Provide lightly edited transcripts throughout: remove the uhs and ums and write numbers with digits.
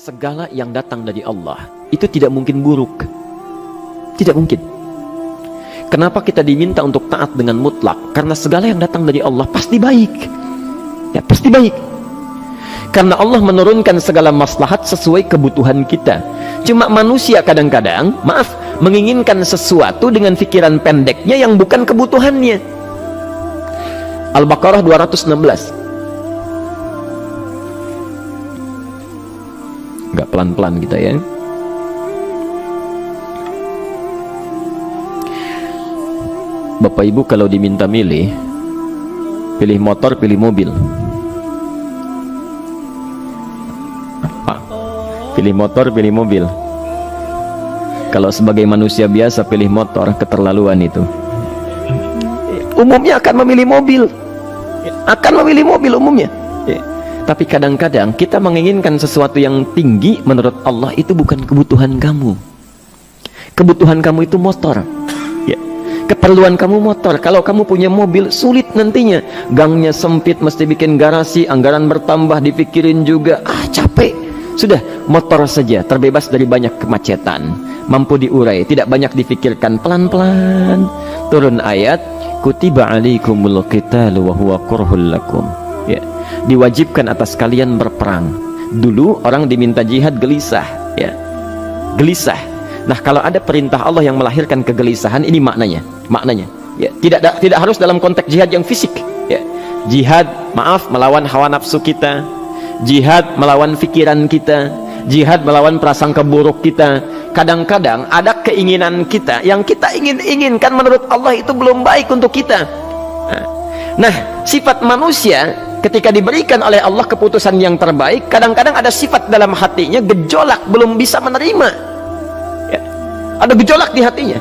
segala yang datang dari Allah itu tidak mungkin buruk. Tidak mungkin. Kenapa kita diminta untuk taat dengan mutlak? Karena segala yang datang dari Allah pasti baik. Ya, pasti baik. Karena Allah menurunkan segala maslahat sesuai kebutuhan kita. Cuma manusia kadang-kadang, menginginkan sesuatu dengan pikiran pendeknya yang bukan kebutuhannya. Al-Baqarah 216. Enggak, pelan-pelan kita ya. Bapak Ibu kalau diminta milih, pilih motor, pilih mobil. Pilih motor, pilih mobil. Kalau sebagai manusia biasa pilih motor, keterlaluan itu. Umumnya akan memilih mobil. Akan memilih mobil umumnya. Tapi kadang-kadang kita menginginkan sesuatu yang tinggi, menurut Allah itu bukan kebutuhan kamu. Kebutuhan kamu itu motor. Ya. Keperluan kamu motor. Kalau kamu punya mobil, sulit nantinya. Gangnya sempit, mesti bikin garasi, anggaran bertambah, dipikirin juga. Capek. Sudah, motor saja, terbebas dari banyak kemacetan, mampu diurai, tidak banyak difikirkan. Pelan-pelan turun ayat, kutiba alaikumul qitalu wa huwa kurhul lakum. Ya. Diwajibkan atas kalian berperang. Dulu orang diminta jihad gelisah, ya. Gelisah. Nah, kalau ada perintah Allah yang melahirkan kegelisahan, ini maknanya. Ya, tidak harus dalam konteks jihad yang fisik, ya. Jihad, melawan hawa nafsu kita. Jihad melawan pikiran kita. Jihad melawan prasangka buruk kita. Kadang-kadang ada keinginan kita yang kita inginkan menurut Allah itu belum baik untuk kita. Nah, sifat manusia ketika diberikan oleh Allah keputusan yang terbaik, kadang-kadang ada sifat dalam hatinya gejolak, belum bisa menerima. Ya. Ada gejolak di hatinya.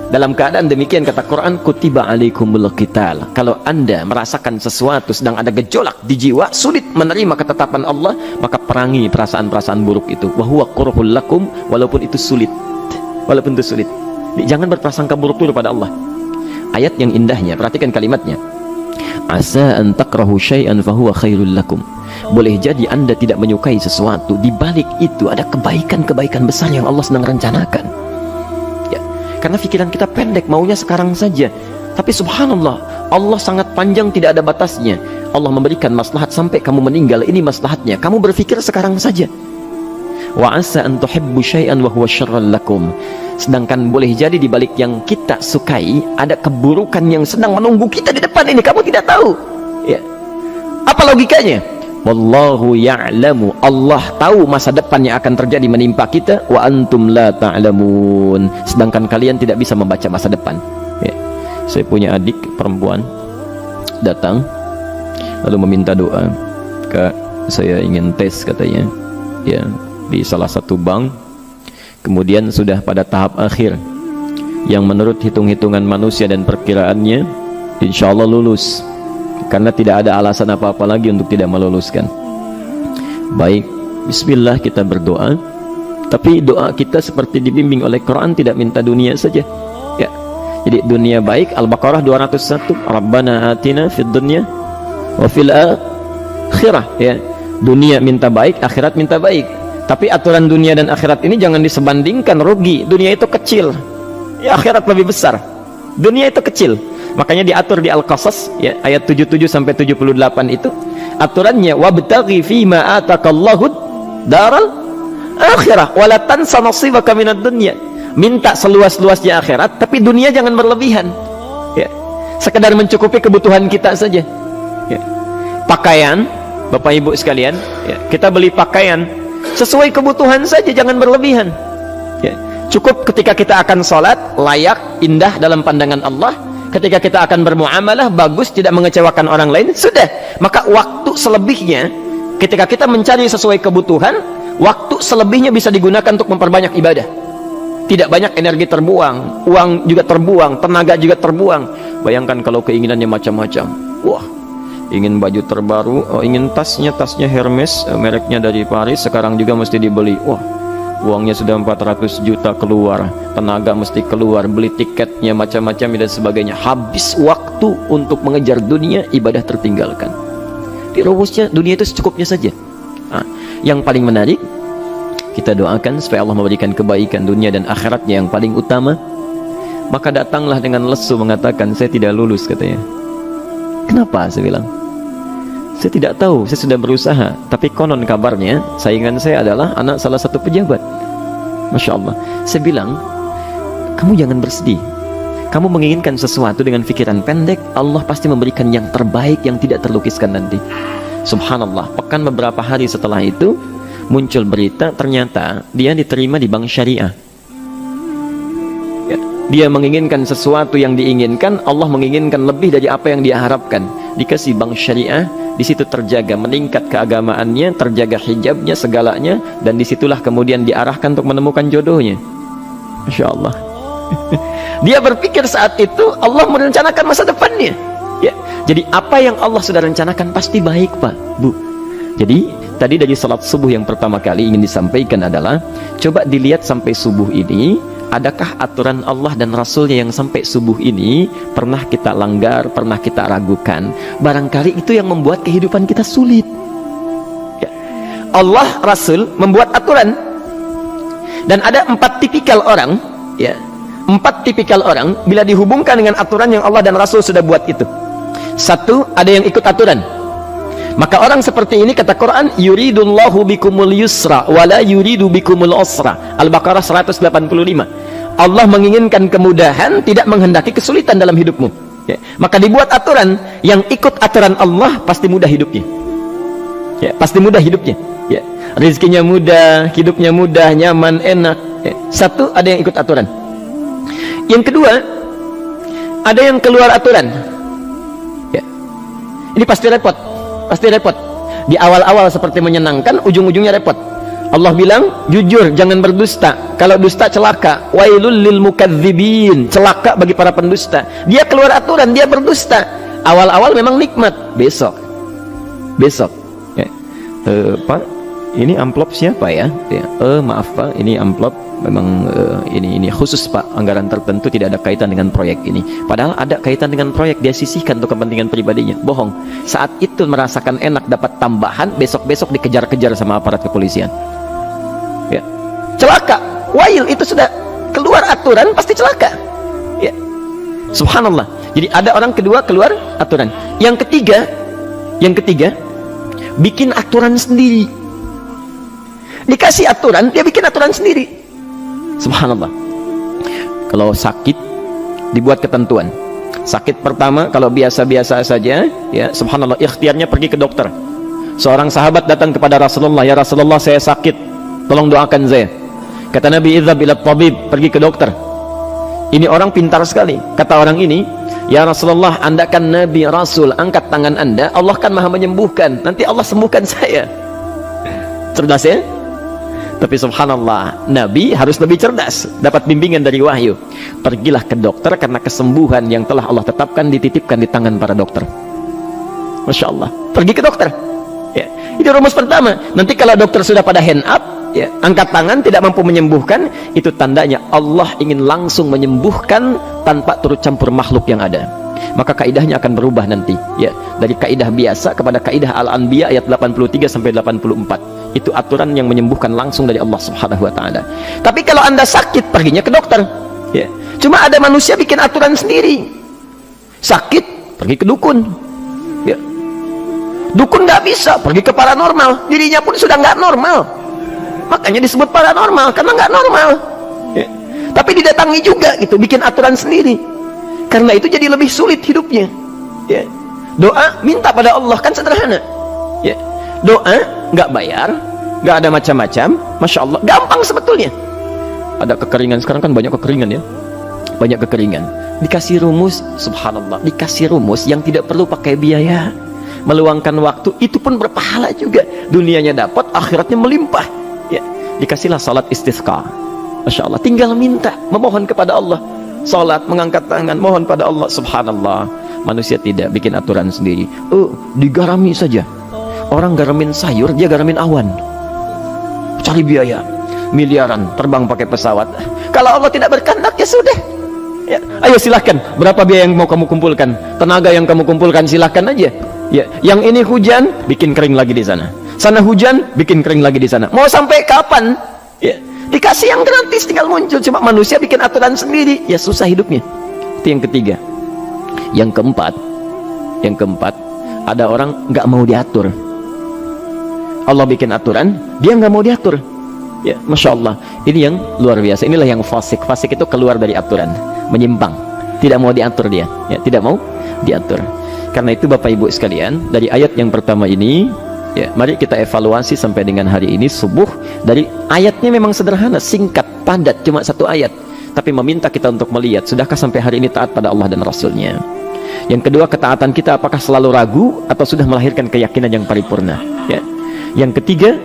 Dalam keadaan demikian kata Quran, kutiba alaikumul qital. Kalau Anda merasakan sesuatu sedang ada gejolak di jiwa, sulit menerima ketetapan Allah, maka perangi perasaan-perasaan buruk itu. Wa huwa kurhul lakum, walaupun itu sulit. Walaupun itu sulit. Jangan berprasangka buruk dulu pada Allah. Ayat yang indahnya, perhatikan kalimatnya. Asa an takrahu syai'an fahuwa khairul lakum. Boleh jadi Anda tidak menyukai sesuatu, di balik itu ada kebaikan-kebaikan besar yang Allah sedang rencanakan. Ya, karena pikiran kita pendek, maunya sekarang saja. Tapi subhanallah, Allah sangat panjang, tidak ada batasnya. Allah memberikan maslahat sampai kamu meninggal, ini maslahatnya. Kamu berpikir sekarang saja. Wa asa an tuhibbu syai'an wa huwa syarrul lakum. Sedangkan boleh jadi di balik yang kita sukai ada keburukan yang sedang menunggu kita di depan ini, kamu tidak tahu. Ya. Apa logikanya? Wallahu ya'lamu. Allah tahu masa depan yang akan terjadi menimpa kita, wa antum la ta'lamun. Sedangkan kalian tidak bisa membaca masa depan. Ya. Saya punya adik perempuan datang lalu meminta doa. Kak, saya ingin tes katanya. Ya, di salah satu bank. Kemudian sudah pada tahap akhir yang menurut hitung-hitungan manusia dan perkiraannya insya Allah lulus, karena tidak ada alasan apa-apa lagi untuk tidak meluluskan. Baik, bismillah kita berdoa, tapi doa kita seperti dibimbing oleh Quran, tidak minta dunia saja ya. Jadi dunia baik, Al-Baqarah 201, Rabbana atina fid dunya wa fil akhirah ya. Dunia minta baik, akhirat minta baik. Tapi aturan dunia dan akhirat ini jangan disebandingkan, rugi. Dunia itu kecil, ya akhirat lebih besar. Dunia itu kecil, makanya diatur di Al-Qasas ya, ayat 77 sampai 78 itu aturannya, wabtaghi fima atakallahu daral akhirah wala tansa nasibaka minad dunya. Minta seluas-luasnya akhirat, tapi dunia jangan berlebihan ya. Sekedar mencukupi kebutuhan kita saja ya. Pakaian, Bapak Ibu sekalian ya, kita beli pakaian sesuai kebutuhan saja, jangan berlebihan ya. Cukup ketika kita akan sholat, layak, indah dalam pandangan Allah. Ketika kita akan bermuamalah, bagus, tidak mengecewakan orang lain, sudah. Maka waktu selebihnya, ketika kita mencari sesuai kebutuhan, waktu selebihnya bisa digunakan untuk memperbanyak ibadah. Tidak banyak energi terbuang, uang juga terbuang, tenaga juga terbuang. Bayangkan kalau keinginannya macam-macam. Wah, ingin baju terbaru, ingin tasnya Hermes, mereknya dari Paris, sekarang juga mesti dibeli. Wah, uangnya sudah 400 juta keluar, tenaga mesti keluar, beli tiketnya macam-macam dan sebagainya. Habis waktu untuk mengejar dunia, ibadah tertinggalkan. Di rumusnya dunia itu secukupnya saja. Nah, yang paling menarik, kita doakan supaya Allah memberikan kebaikan dunia dan akhiratnya yang paling utama. Maka datanglah dengan lesu mengatakan, saya tidak lulus katanya. Kenapa? Saya bilang, saya tidak tahu, saya sudah berusaha, tapi konon kabarnya saingan saya adalah anak salah satu pejabat. Masya Allah. Saya bilang, kamu jangan bersedih. Kamu menginginkan sesuatu dengan pikiran pendek, Allah pasti memberikan yang terbaik yang tidak terlukiskan nanti. Subhanallah. Pekan beberapa hari setelah itu muncul berita, ternyata dia diterima di bank syariah. Ya, dia menginginkan sesuatu yang diinginkan, Allah menginginkan lebih dari apa yang dia harapkan. Dikasih bank syariah, di situ terjaga, meningkat keagamaannya, terjaga hijabnya, segalanya, dan disitulah kemudian diarahkan untuk menemukan jodohnya. Masya Allah. Dia berpikir saat itu Allah merencanakan masa depannya. Ya, jadi apa yang Allah sudah rencanakan pasti baik, Pak, Bu. Jadi tadi dari salat subuh yang pertama kali ingin disampaikan adalah, coba dilihat sampai subuh ini, adakah aturan Allah dan Rasulnya yang sampai subuh ini pernah kita langgar, pernah kita ragukan. Barangkali itu yang membuat kehidupan kita sulit. Ya. Allah, Rasul membuat aturan, dan ada 4 tipikal orang, ya, 4 tipikal orang bila dihubungkan dengan aturan yang Allah dan Rasul sudah buat itu. 1, ada yang ikut aturan. Maka orang seperti ini, kata Quran, yuridullahu bikumul yusra wala yuridu bikumul usra. Al-Baqarah 185. Allah menginginkan kemudahan, tidak menghendaki kesulitan dalam hidupmu. Ya. Maka dibuat aturan, yang ikut aturan Allah pasti mudah hidupnya. Ya, pasti mudah hidupnya. Ya. Rizkinya mudah, hidupnya mudah, nyaman, enak. Ya. 1, ada yang ikut aturan. Yang kedua, ada yang keluar aturan. Ya. Ini pasti repot. Pasti repot. Di awal-awal seperti menyenangkan, ujung-ujungnya repot. Allah bilang, jujur, jangan berdusta. Kalau dusta celaka. Wailul lil mukadzibin. Celaka bagi para pendusta. Dia keluar aturan, dia berdusta. Awal-awal memang nikmat. Besok. Ya. Pak, ini amplop siapa ya? Ya. Maaf Pak, ini amplop memang ini khusus Pak, anggaran tertentu, tidak ada kaitan dengan proyek ini. Padahal ada kaitan dengan proyek, dia sisihkan untuk kepentingan pribadinya. Bohong. Saat itu merasakan enak dapat tambahan, besok-besok dikejar-kejar sama aparat kepolisian. Ya. Celaka. Wail, itu sudah keluar aturan, pasti celaka. Ya. Subhanallah. Jadi ada orang kedua keluar aturan. Yang ketiga bikin aturan sendiri. Dikasih aturan, dia bikin aturan sendiri. Subhanallah. Kalau sakit, dibuat ketentuan. Sakit pertama kalau biasa-biasa saja, ya, subhanallah, ikhtiarnya pergi ke dokter. Seorang sahabat datang kepada Rasulullah, ya Rasulullah, saya sakit, tolong doakan saya. Kata Nabi, idhab ila tabib, pergi ke dokter. Ini orang pintar sekali. Kata orang ini, ya Rasulullah, Anda kan Nabi Rasul, angkat tangan Anda, Allah kan maha menyembuhkan, nanti Allah sembuhkan saya. Cerdas ya? Tapi subhanallah, Nabi harus lebih cerdas, dapat bimbingan dari wahyu. Pergilah ke dokter, karena kesembuhan yang telah Allah tetapkan dititipkan di tangan para dokter. Masya Allah. Pergi ke dokter. Ya. Itu rumus pertama. Nanti kalau dokter sudah pada hand up, ya, angkat tangan, tidak mampu menyembuhkan, itu tandanya Allah ingin langsung menyembuhkan tanpa turut campur makhluk yang ada. Maka kaidahnya akan berubah nanti, ya, dari kaidah biasa kepada kaidah Al-Anbiya ayat 83 sampai 84. Itu aturan yang menyembuhkan langsung dari Allah Subhanahu wa taala. Tapi kalau Anda sakit, perginya ke dokter. Ya. Cuma ada manusia bikin aturan sendiri. Sakit, pergi ke dukun. Ya. Dukun nggak bisa, pergi ke paranormal. Dirinya pun sudah nggak normal. Makanya disebut paranormal, karena nggak normal. Ya. Tapi didatangi juga gitu, bikin aturan sendiri. Karena itu jadi lebih sulit hidupnya. Ya. Doa, minta pada Allah, kan sederhana. Ya. Doa nggak bayar, nggak ada macam-macam, masya Allah, gampang sebetulnya. Ada kekeringan sekarang kan, banyak kekeringan ya, banyak kekeringan. Dikasih rumus, subhanallah, dikasih rumus yang tidak perlu pakai biaya, meluangkan waktu, itu pun berpahala juga. Dunianya dapat, akhiratnya melimpah. Ya, dikasihlah salat istisqa, masya Allah, tinggal minta, memohon kepada Allah. Salat, mengangkat tangan, mohon pada Allah. Subhanallah, manusia tidak bikin aturan sendiri. Digarami saja. Orang garamin sayur, dia garamin awan. Cari biaya miliaran, terbang pakai pesawat. Kalau Allah tidak berkehendak, ya sudah. Ya, ayo silahkan. Berapa biaya yang mau kamu kumpulkan? Tenaga yang kamu kumpulkan, silahkan aja. Ya, yang ini hujan, bikin kering lagi di sana. Sana hujan, bikin kering lagi di sana. Mau sampai kapan? Ya, dikasih yang gratis tinggal muncul, cuma manusia bikin aturan sendiri, ya susah hidupnya. Itu yang ketiga. Yang keempat, ada orang nggak mau diatur. Allah bikin aturan, dia nggak mau diatur. Ya, masya Allah, ini yang luar biasa. Inilah yang fasik. Fasik itu keluar dari aturan, menyimpang, tidak mau diatur dia. Ya, tidak mau diatur. Karena itu Bapak Ibu sekalian, dari ayat yang pertama ini, ya, mari kita evaluasi sampai dengan hari ini subuh. Dari ayatnya memang sederhana, singkat, padat, cuma satu ayat. Tapi meminta kita untuk melihat, sudahkah sampai hari ini taat pada Allah dan Rasulnya? Yang kedua, ketaatan kita apakah selalu ragu atau sudah melahirkan keyakinan yang paripurna? Ya. Yang ketiga,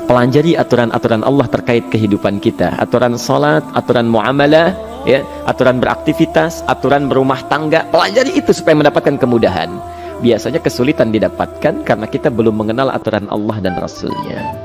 pelajari aturan-aturan Allah terkait kehidupan kita. Aturan sholat, aturan muamalah, ya, aturan beraktivitas, aturan berumah tangga. Pelajari itu supaya mendapatkan kemudahan. Biasanya kesulitan didapatkan karena kita belum mengenal aturan Allah dan Rasulnya.